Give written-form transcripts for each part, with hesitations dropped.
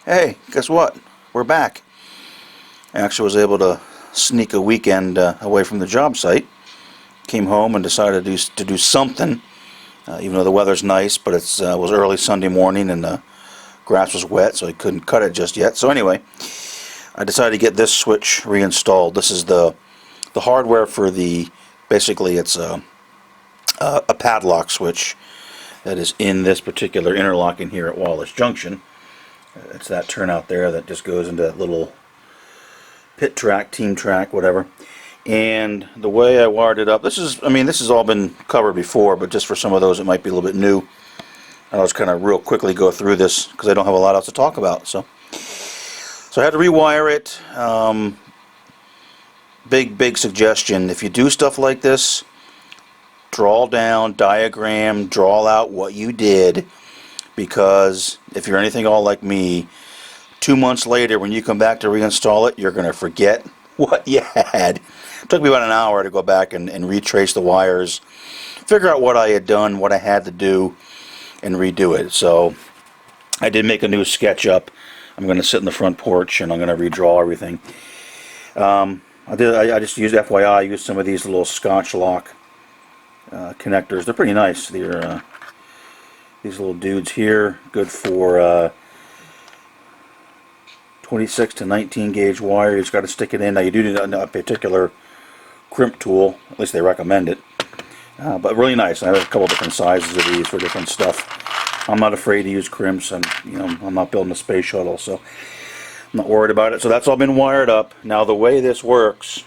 Hey, guess what? We're back. I actually was able to sneak a weekend away from the job site. Came home and decided to do something, even though the weather's nice, but it was early Sunday morning and the grass was wet, so I couldn't cut it just yet. So anyway, I decided to get this switch reinstalled. This is the hardware for basically it's a padlock switch that is in this particular interlocking here at Wallace Junction. It's that turnout there that just goes into that little pit track, team track, whatever. And the way I wired it up, this has all been covered before, but just for some of those it might be a little bit new. I'll just kind of real quickly go through this because I don't have a lot else to talk about. So I had to rewire it. Big suggestion: if you do stuff like this, draw down, diagram, draw out what you did. Because if you're anything all like me, 2 months later when you come back to reinstall it, you're going to forget what you had. It took me about an hour to go back and retrace the wires, figure out what I had done, what I had to do, and redo it. So I did make a new sketch up. I'm going to sit in the front porch and I'm going to redraw everything. I just used, FYI, I used some of these little Scotch lock connectors. They're pretty nice. They're these little dudes here, good for 26 to 19 gauge wire. You just got to stick it in. Now you do need a particular crimp tool, at least they recommend it. But really nice. I have a couple different sizes of these for different stuff. I'm not afraid to use crimps, and I'm not building a space shuttle, so I'm not worried about it. So that's all been wired up. Now the way this works,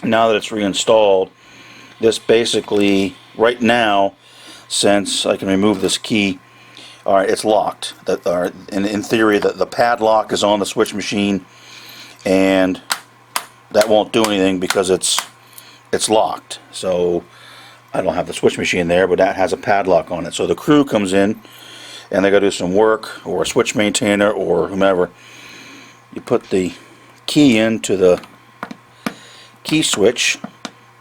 now that it's reinstalled, this basically right now, since I can remove this key, alright, it's locked. In theory, the padlock is on the switch machine, and that won't do anything because it's locked. So I don't have the switch machine there, but that has a padlock on it. So the crew comes in, and they got to do some work, or a switch maintainer, or whomever. You put the key into the key switch.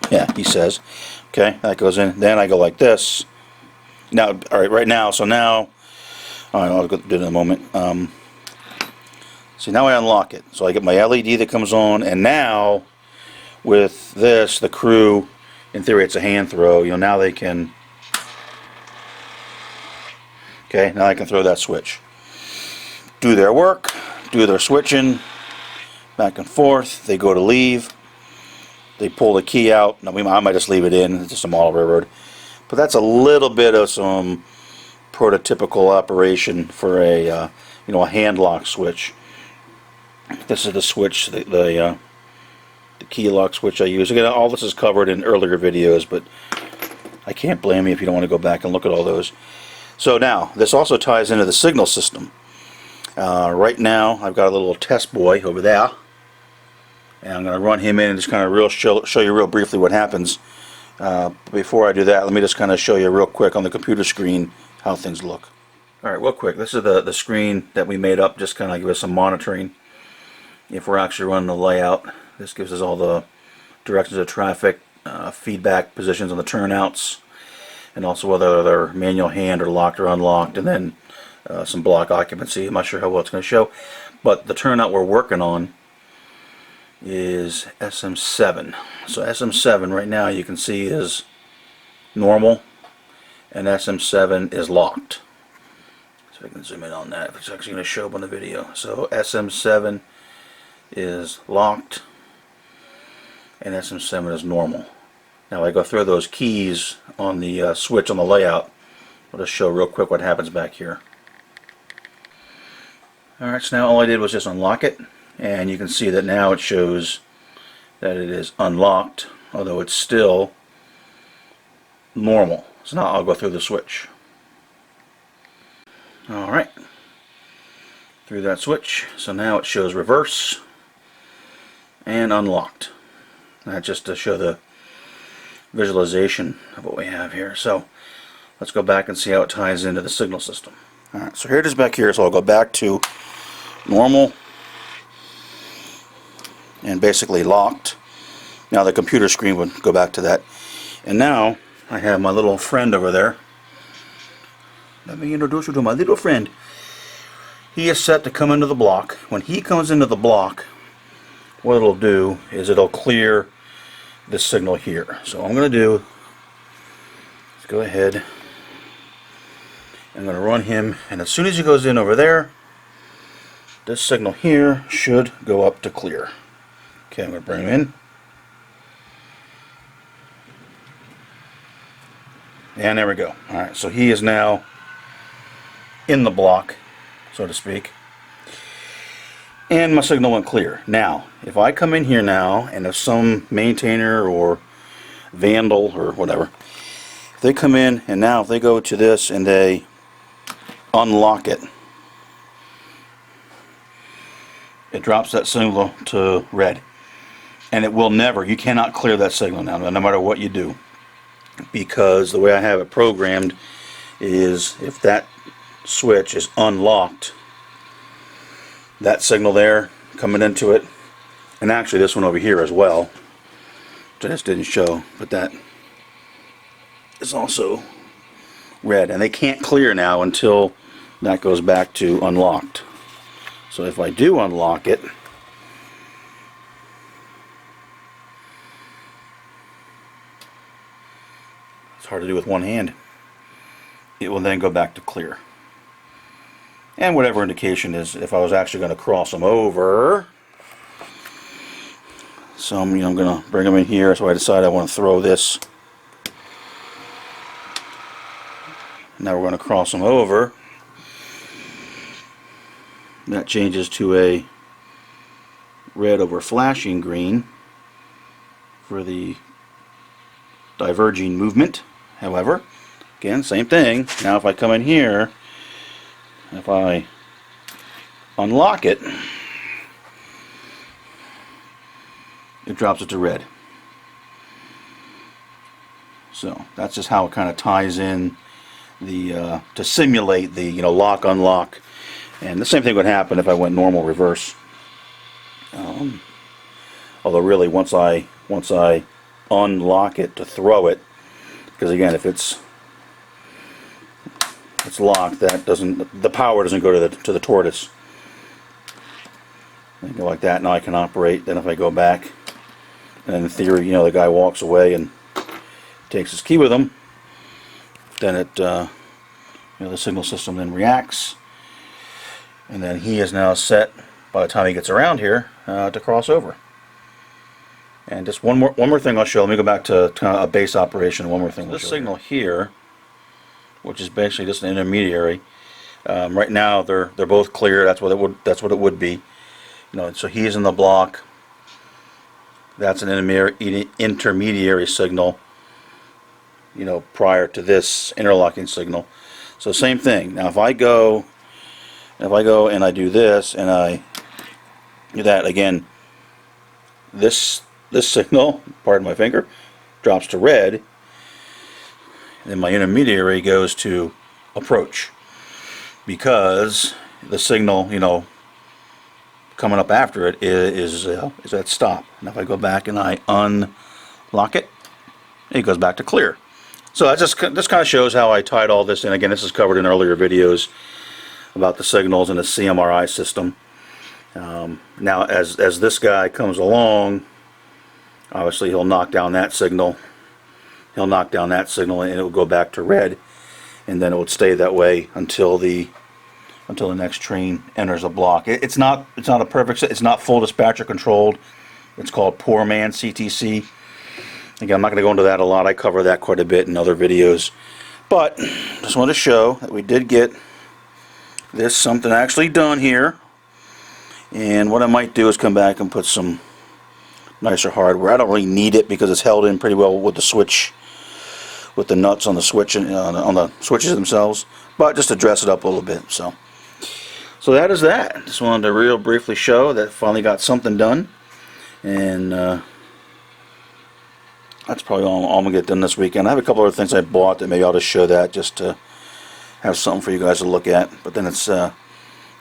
Yeah, he says. Okay, that goes in. Then I go like this. Now, all right, right now. So now, all right, I'll do it in a moment. See, now I unlock it. So I get my LED that comes on, and now with this, the crew, in theory, it's a hand throw. Now they can. Okay, now I can throw that switch. Do their work, do their switching, back and forth. They go to leave. They pull the key out. Now I might just leave it in. It's just a model railroad. But that's a little bit of some prototypical operation for a a hand lock switch. This is the switch, the key lock switch I use. Again, all this is covered in earlier videos, but I can't blame you if you don't want to go back and look at all those. So now this also ties into the signal system. Right now I've got a little test boy over there, and I'm going to run him in and just kind of show you real briefly what happens. Before I do that, let me just kind of show you real quick on the computer screen how things look. Alright, real quick, this is the screen that we made up, just kind of give us some monitoring if we're actually running the layout. This gives us all the directions of traffic, feedback positions on the turnouts, and also whether they're manual hand or locked or unlocked, and then some block occupancy. I'm not sure how well it's going to show, but the turnout we're working on is SM7. So SM7 right now you can see is normal, and SM7 is locked. So I can zoom in on that if it's actually going to show up on the video. So SM7 is locked, and SM7 is normal. Now I go through those keys on the switch on the layout. I'll just show real quick what happens back here. Alright, so now all I did was just unlock it, and you can see that now it shows that it is unlocked, although it's still normal. So now I'll go through the switch. Alright, through that switch. So now it shows reverse and unlocked. That's just to show the visualization of what we have here. So let's go back and see how it ties into the signal system. Alright, so here it is back here. So I'll go back to normal and basically locked. Now the computer screen would go back to that. And now I have my little friend over there. Let me introduce you to my little friend. he is set to come into the block. When he comes into the block, what it'll do is it'll clear this signal here. So what I'm going to do is go ahead. I'm going to run him, and as soon as he goes in over there, this signal here should go up to clear. Okay, I'm going to bring him in. And there we go. Alright, so he is now in the block, so to speak. And my signal went clear. Now, if I come in here now, and if some maintainer or vandal or whatever, if they come in, and now if they go to this and they unlock it, it drops that signal to red. And it will never, you cannot clear that signal now, no matter what you do. Because the way I have it programmed is if that switch is unlocked, that signal there coming into it, and actually this one over here as well, which I just didn't show, but that is also red, and they can't clear now until that goes back to unlocked. So if I do unlock it, it's hard to do with one hand, it will then go back to clear. And whatever indication is, if I was actually going to cross them over, so I'm going to bring them in here, so I decide I want to throw this. Now we're going to cross them over. That changes to a red over flashing green for the diverging movement. However, again, same thing. Now if I come in here, if I unlock it, it drops it to red. So that's just how it kind of ties in the to simulate the lock unlock. And the same thing would happen if I went normal reverse. Although really once I unlock it to throw it, because again if it's locked, the power doesn't go to the tortoise. I go like that. Now I can operate. Then if I go back, and in theory, the guy walks away and takes his key with him, then it, the signal system then reacts, and then he is now set by the time he gets around here to cross over. And just one more thing I'll show. Let me go back to kind of a base operation. One more thing. So this signal here, which is basically just an intermediary. Right now they're both clear. That's what it would be. So he's in the block. That's an intermediary signal. Prior to this interlocking signal. So same thing. Now if I go and I do this and I do that again, this signal, pardon my finger, drops to red. Then my intermediary goes to approach, because the signal, coming up after it is at stop. And if I go back and I unlock it, it goes back to clear. So this kind of shows how I tied all this in. Again, this is covered in earlier videos about the signals in the CMRI system. Now, as this guy comes along, obviously he'll knock down that signal. He'll knock down that signal, and it will go back to red, and then it would stay that way until the next train enters a block. It's not a perfect. It's not full dispatcher controlled. It's called poor man CTC. Again, I'm not going to go into that a lot. I cover that quite a bit in other videos, but just want to show that we did get this something actually done here. And what I might do is come back and put some nicer hardware. I don't really need it because it's held in pretty well with the switch, with the nuts on the switch and on the switches themselves, but just to dress it up a little bit. So that is that. Just wanted to real briefly show that finally got something done, and that's probably all I'm gonna get done this weekend. I have a couple other things I bought that maybe I'll just show that just to have something for you guys to look at. But then it's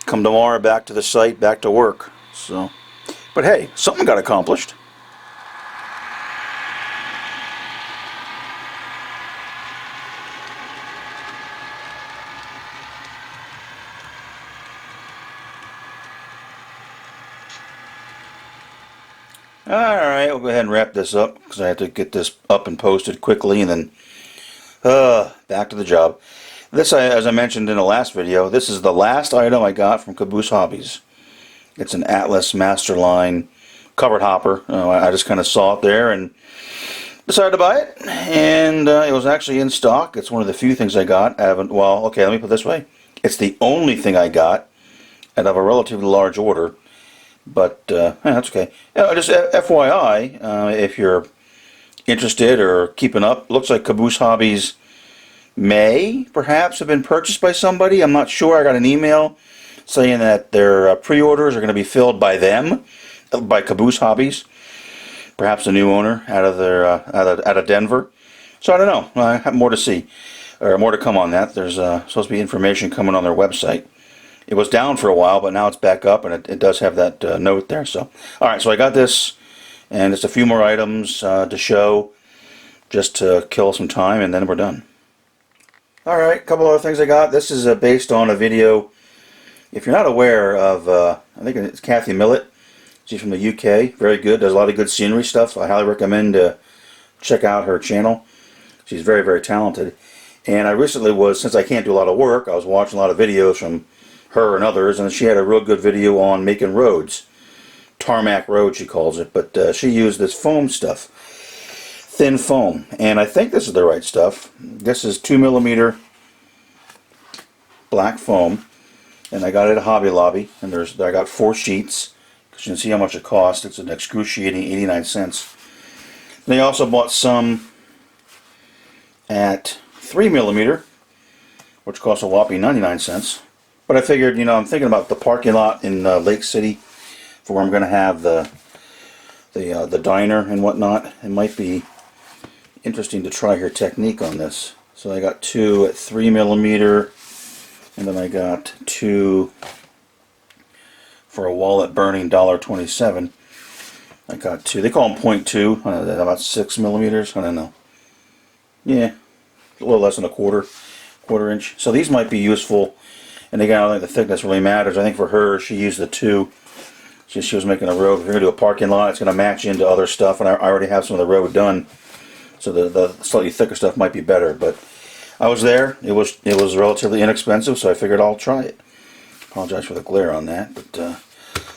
come tomorrow, back to the site, back to work. So, but hey, something got accomplished. Alright, we'll go ahead and wrap this up because I have to get this up and posted quickly and then back to the job. This, as I mentioned in the last video, this is the last item I got from Caboose Hobbies. It's an Atlas Masterline covered hopper. I just kind of saw it there and decided to buy it. And it was actually in stock. It's one of the few things I got. Well, okay, let me put it this way. It's the only thing I got out of a relatively large order. But that's okay. Just FYI, if you're interested or keeping up, looks like Caboose Hobbies may perhaps have been purchased by somebody. I'm not sure. I got an email saying that their pre-orders are going to be filled by them, by Caboose Hobbies. Perhaps a new owner out of Denver. So I don't know. I have more to see, or more to come on that. There's supposed to be information coming on their website. It was down for a while, but now it's back up, and it does have that note there. So, all right. So I got this, and it's a few more items to show, just to kill some time, and then we're done. All right, a couple other things I got. This is based on a video. If you're not aware of, I think it's Kathy Millett. She's from the UK. Very good. Does a lot of good scenery stuff. I highly recommend check out her channel. She's very, very talented. And I recently was, since I can't do a lot of work, I was watching a lot of videos from her and others, and she had a real good video on making roads. Tarmac road, she calls it. But she used this foam stuff. Thin foam. And I think this is the right stuff. This is 2mm black foam. And I got it at Hobby Lobby. And I got 4 sheets. You can see how much it cost. It's an excruciating 89 cents. They also bought some at 3mm, which cost a whopping 99 cents. But I figured, you know, I'm thinking about the parking lot in Lake City for where I'm going to have the diner and whatnot. It might be interesting to try her technique on this. So I got 2 at 3mm, and then I got 2 for a wallet burning $1.27. I got 2. They call them 0.2. About 6mm. I don't know. Yeah, a little less than a quarter inch. So these might be useful. And again, I don't think the thickness really matters. I think for her, she used the 2. She was making a road. We're going to do a parking lot. It's going to match into other stuff, and I already have some of the road done. So the slightly thicker stuff might be better. But I was there. It was relatively inexpensive, so I figured I'll try it. Apologize for the glare on that, but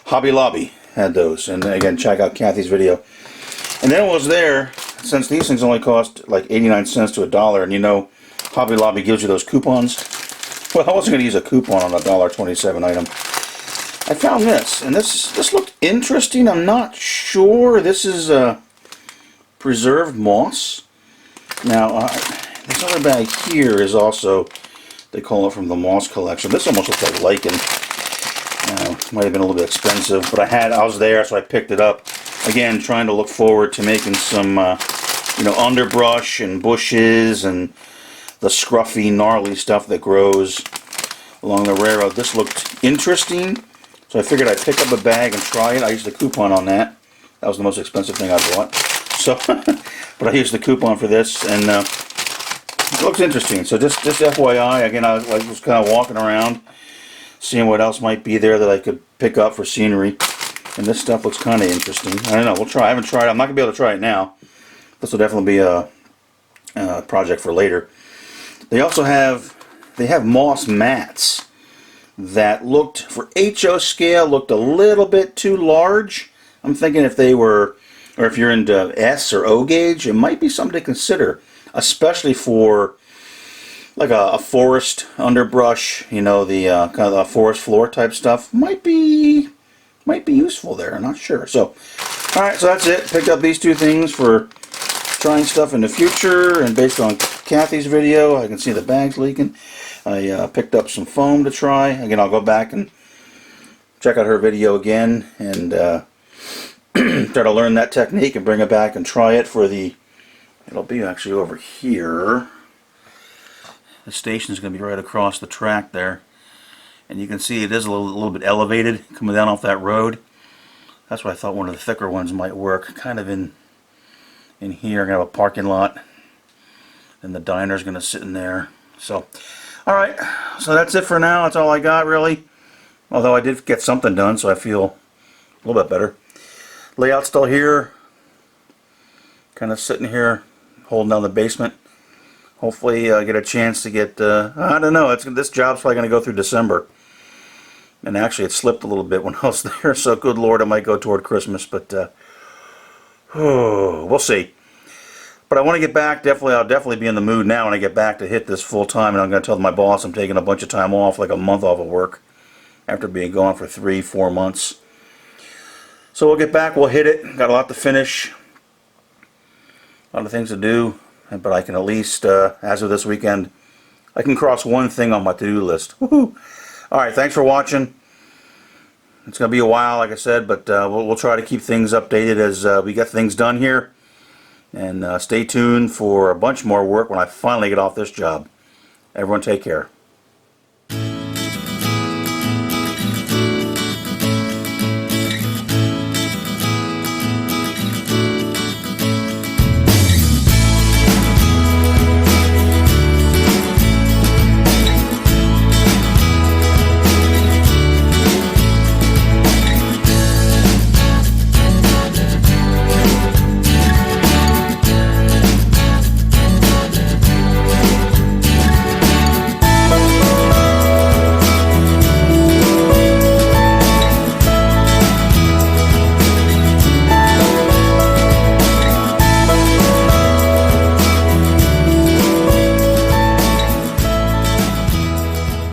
Hobby Lobby had those. And again, check out Kathy's video. And then it was there, since these things only cost like 89 cents to $1, and you know, Hobby Lobby gives you those coupons. Well, I wasn't going to use a coupon on a $1.27 item. I found this, and this looked interesting. I'm not sure. This is preserved moss. Now, this other bag here is also, they call it from the moss collection. This almost looks like lichen. Might have been a little bit expensive, but I was there, so I picked it up. Again, trying to look forward to making some, you know, underbrush and bushes and the scruffy, gnarly stuff that grows along the railroad. This looked interesting, so I figured I'd pick up a bag and try it. I used the coupon on that. That was the most expensive thing I bought. So, but I used the coupon for this, and it looks interesting. So just FYI, again, I was kind of walking around, seeing what else might be there that I could pick up for scenery. And this stuff looks kind of interesting. I don't know. We'll try. I haven't tried it. I'm not going to be able to try it now. This will definitely be a project for later. They also have moss mats that looked, for HO scale, looked a little bit too large. I'm thinking if they were, or if you're into S or O gauge, it might be something to consider, especially for like a forest underbrush, you know, the kind of a forest floor type stuff. Might be useful there. I'm not sure. So, all right, so that's it. Picked up these 2 things for trying stuff in the future, and based on Kathy's video, I can see the bags leaking. I picked up some foam to try. Again, I'll go back and check out her video again and try to learn that technique and bring it back and try it for the, it'll be actually over here. The station's going to be right across the track there. And you can see it is a little bit elevated coming down off that road. That's why I thought one of the thicker ones might work. Kind of in here. I'm going to have a parking lot. And the diner's going to sit in there. So, alright. So that's it for now. That's all I got, really. Although I did get something done, so I feel a little bit better. Layout still here. Kind of sitting here, holding down the basement. Hopefully get a chance to get, I don't know, this job's probably going to go through December. And actually it slipped a little bit when I was there, so good Lord, it might go toward Christmas, but we'll see. But I want to get back, I'll definitely be in the mood now when I get back to hit this full time, and I'm going to tell my boss I'm taking a bunch of time off, like a month off of work, after being gone for 3-4 months. So we'll get back, we'll hit it, got a lot to finish, a lot of things to do, but I can at least, as of this weekend, I can cross one thing on my to-do list. Woohoo! Alright, thanks for watching. It's going to be a while, like I said, but we'll try to keep things updated as we get things done here. And stay tuned for a bunch more work when I finally get off this job. Everyone take care.